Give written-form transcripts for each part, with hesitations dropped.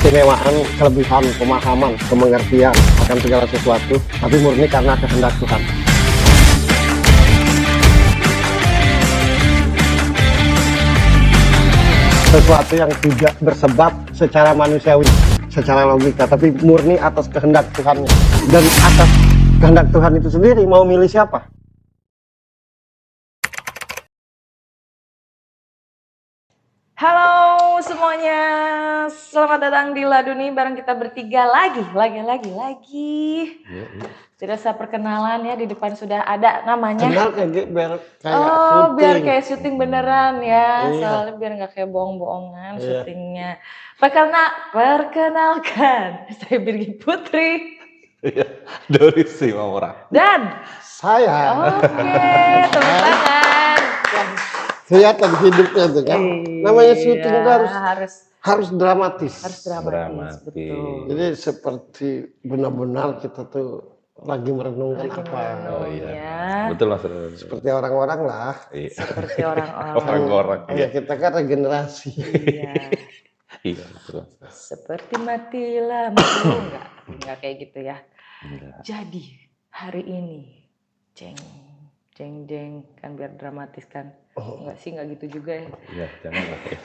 keistimewaan, kelebihan, pemahaman, kemengertian akan segala sesuatu, tapi murni karena kehendak Tuhan. Sesuatu yang tidak bersebab secara manusiawi, secara logika, tapi murni atas kehendak Tuhan. Dan atas kehendak Tuhan itu sendiri mau milih siapa? Halo semuanya, selamat datang di Laduni bareng kita bertiga lagi. Tidak usah perkenalan ya, di depan sudah ada namanya. Kenal kayak biar kayak Oh, syuting. biar kayak syuting beneran ya, Iya. soalnya biar nggak kayak bohong-bohongan Iya. syutingnya. Perkenalkan, saya Birgi Putri Iya, Doris Simamora. dan Saya oke, tepuk tangan. kelihatan hidupnya tuh kan. Namanya syuting itu harus dramatis. Harus dramatis, Dramatis. betul. Jadi seperti benar-benar kita tuh lagi merenungkan Lagi apa. merenung. Oh iya, Ya. betul mas. Seperti orang-orang lah. Iya. Seperti orang-orang. Orang-orang. Ya Iya, kita kan regenerasi. Iya. iya betul. Mas. Seperti mati lampu. Enggak kayak gitu ya. Enggak. Jadi hari ini jeng kan biar dramatis kan. Enggak sih, enggak gitu juga ya. Iya, jangan lah. Ya.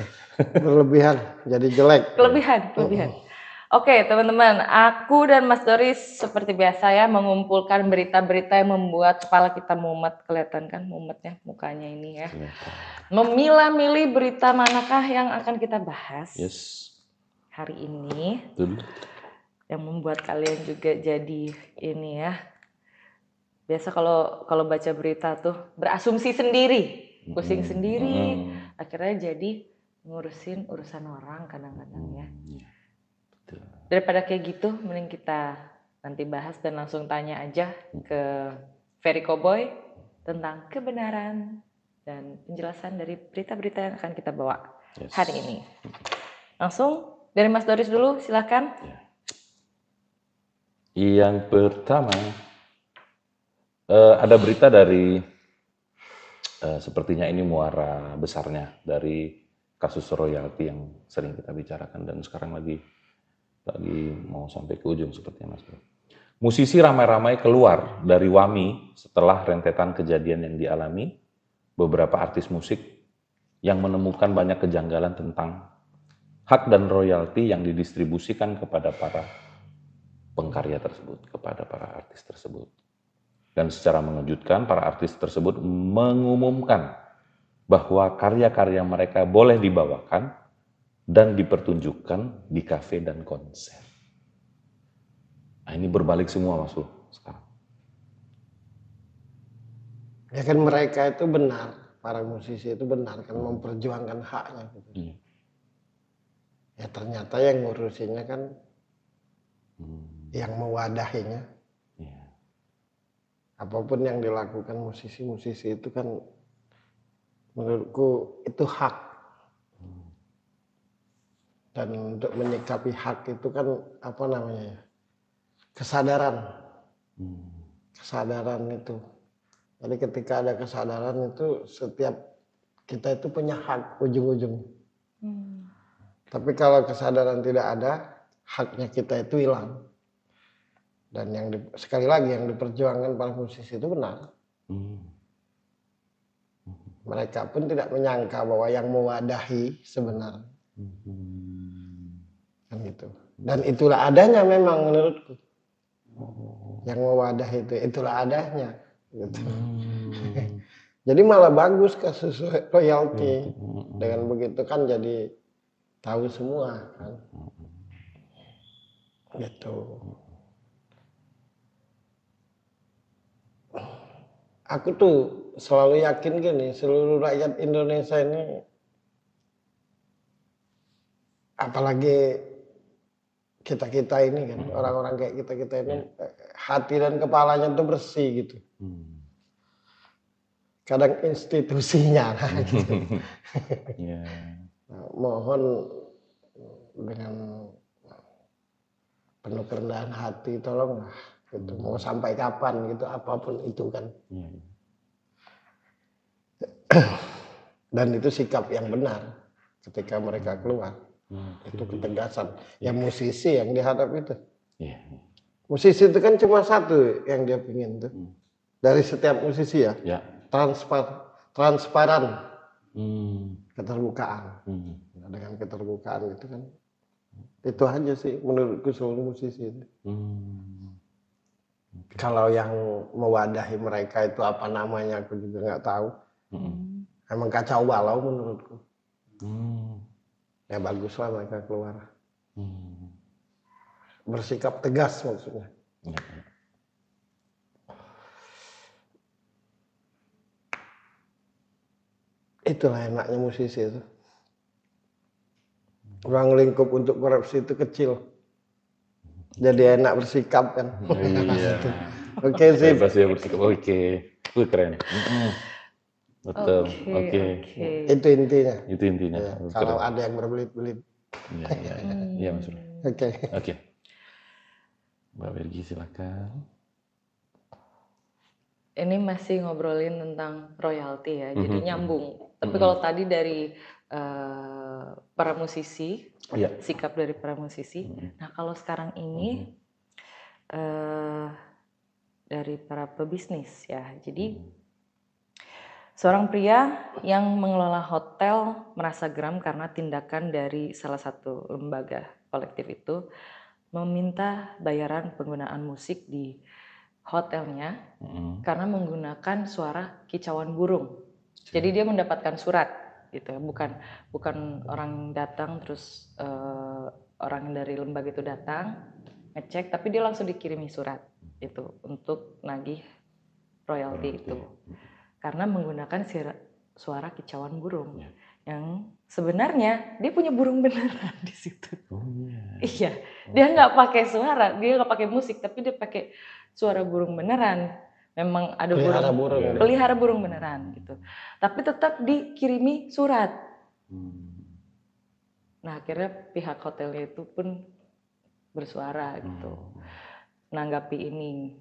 Berlebihan jadi jelek. Kelebihan. Oke teman-teman, aku dan Mas Doris seperti biasa ya mengumpulkan berita-berita yang membuat kepala kita mumet. Kelihatan kan mumetnya mukanya ini ya. Iya. Memilah-milih berita manakah yang akan kita bahas Yes. hari ini. Betul. Yang membuat kalian juga jadi ini ya. Biasa kalau baca berita tuh berasumsi sendiri, pusing sendiri, akhirnya jadi ngurusin urusan orang kadang-kadang ya. Iya. Betul. Daripada kayak gitu, mending kita nanti bahas dan langsung tanya aja ke Ferry Cowboy tentang kebenaran dan penjelasan dari berita-berita yang akan kita bawa Yes. hari ini. Langsung dari Mas Doris dulu, silakan. Yang pertama, ada berita dari sepertinya ini muara besarnya dari kasus royalti yang sering kita bicarakan dan sekarang lagi mau sampai ke ujung sepertinya Mas Bro. Musisi ramai-ramai keluar dari WAMI setelah rentetan kejadian yang dialami beberapa artis musik yang menemukan banyak kejanggalan tentang hak dan royalti yang didistribusikan kepada para pengkarya tersebut, kepada para artis tersebut. Dan secara mengejutkan, para artis tersebut mengumumkan bahwa karya-karya mereka boleh dibawakan dan dipertunjukkan di kafe dan konser. Nah, ini berbalik semua Mas Bro sekarang. Ya kan mereka itu benar, para musisi itu benar kan memperjuangkan haknya gitu. Ya ternyata yang ngurusinnya kan yang mewadahinya. Iya. Apapun yang dilakukan musisi-musisi itu kan menurutku itu hak. Dan untuk menyikapi hak itu kan apa namanya ya, kesadaran. Kesadaran itu. Jadi ketika ada kesadaran itu setiap kita itu punya hak ujung-ujung. Tapi kalau kesadaran tidak ada, haknya kita itu hilang. Dan sekali lagi yang diperjuangkan para musisi itu benar. Mereka pun tidak menyangka bahwa yang mewadahi sebenarnya. Kan gitu. Dan itulah adanya memang menurutku. Yang mewadahi itulah adanya. Gitu. Jadi malah bagus kasus royalti. Dengan begitu kan jadi tahu semua kan. Gitu. Aku tuh selalu yakin gini, seluruh rakyat Indonesia ini, apalagi kita ini kan, orang-orang kayak kita ini, hati dan kepalanya tuh bersih gitu. Kadang institusinya, gitu. Nah, mohon dengan penuh kerendahan hati, tolonglah. Gitu. Mau sampai kapan gitu, apapun itu kan. Dan itu sikap yang benar ketika mereka keluar. Itu ketegasan. Ya musisi yang dihadap itu. Iya. Musisi itu kan cuma satu yang dia pingin tuh. Dari setiap musisi ya. Ya. Transparan. Keterbukaan. Nah, dengan keterbukaan itu kan. Itu aja sih menurutku seluruh musisi itu. Kalau yang mewadahi mereka itu apa namanya aku juga nggak tahu. Emang kacau balau menurutku. Ya baguslah mereka keluar. Bersikap tegas maksudnya. Itulah enaknya musisi itu. Ruang lingkup untuk korupsi itu kecil. Jadi enak bersikap kan. Iya. Oke sih. Bebas ya bersikap. Oke. Keren. Betul. Oke. Itu intinya. Itu intinya. Ya, kalau ada yang berbelit-belit. Iya Mas Bro. Oke. Mbak Bergi silakan. Ini masih ngobrolin tentang royalti ya, jadi nyambung. Tapi kalau tadi dari para musisi, sikap dari para musisi. Nah kalau sekarang ini dari para pebisnis ya. Jadi seorang pria yang mengelola hotel merasa geram karena tindakan dari salah satu lembaga kolektif itu meminta bayaran penggunaan musik di hotelnya karena menggunakan suara kicauan burung. Jadi dia mendapatkan surat gitu, bukan orang datang terus orang dari lembaga itu datang ngecek, tapi dia langsung dikirimi surat itu untuk nagih royalti itu karena menggunakan suara kicauan burung yang sebenarnya dia punya burung beneran di situ. Iya, dia nggak pakai suara, dia nggak pakai musik, tapi dia pakai suara burung beneran. Memang ada pelihara burung beneran gitu. Tapi tetap dikirimi surat. Nah akhirnya pihak hotelnya itu pun bersuara gitu, menanggapi ini.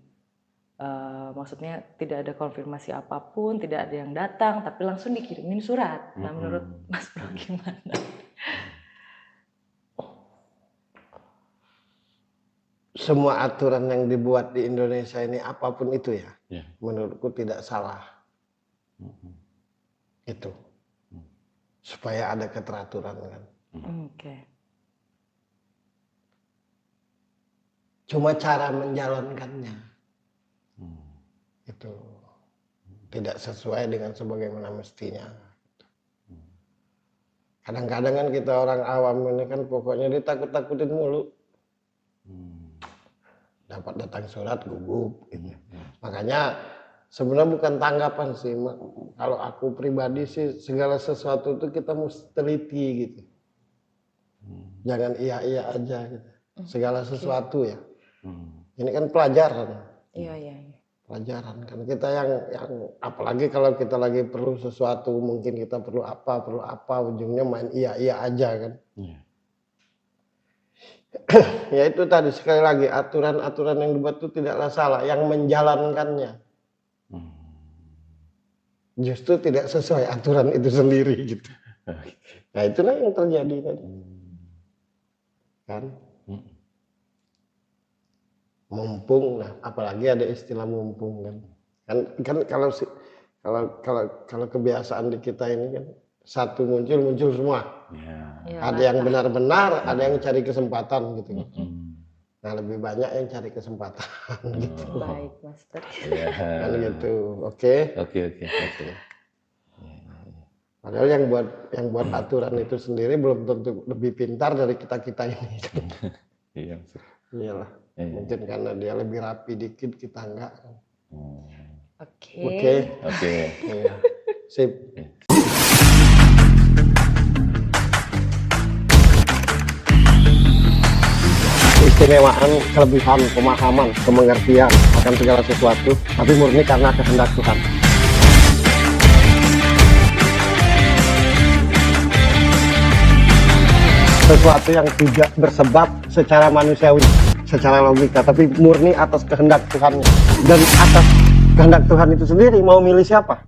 Maksudnya tidak ada konfirmasi apapun, tidak ada yang datang, tapi langsung dikirimin surat. Nah menurut Mas Bro gimana? Semua aturan yang dibuat di Indonesia ini apapun itu ya, menurutku tidak salah. Itu supaya ada keteraturan kan. Cuma cara menjalankannya itu tidak sesuai dengan sebagaimana mestinya. Kadang-kadang kan kita orang awam ini kan pokoknya ditakut-takutin mulu. Dapat datang surat gugup gitu. Makanya sebenarnya bukan tanggapan sih, kalau aku pribadi sih segala sesuatu itu kita mesti teliti gitu. Jangan iya aja gitu. Segala sesuatu ya. Ini kan pelajaran. Iya. Pelajaran kan kita yang apalagi kalau kita lagi perlu sesuatu, mungkin kita perlu apa ujungnya main iya aja kan. Ya itu tadi sekali lagi aturan-aturan yang dibuat itu tidaklah salah, yang menjalankannya justru tidak sesuai aturan itu sendiri gitu. Nah itulah yang terjadi tadi kan. Mumpung, nah apalagi ada istilah mumpung kan kalau kebiasaan di kita ini kan satu muncul semua. Ada yang benar-benar, ada yang cari kesempatan gitu. Nah lebih banyak yang cari kesempatan gitu. Baik Mas Bro. Kan gitu. Oke. Padahal yang buat aturan itu sendiri belum tentu lebih pintar dari kita ini. Iya. Iyalah. Mungkin karena dia lebih rapi dikit, kita enggak. Oke. Iya. Sip. Keistimewaan, kelebihan, pemahaman, kemengertian akan segala sesuatu, tapi murni karena kehendak Tuhan. Sesuatu yang tidak bersebab secara manusiawi, secara logika, tapi murni atas kehendak Tuhan. Dan atas kehendak Tuhan itu sendiri mau milih siapa?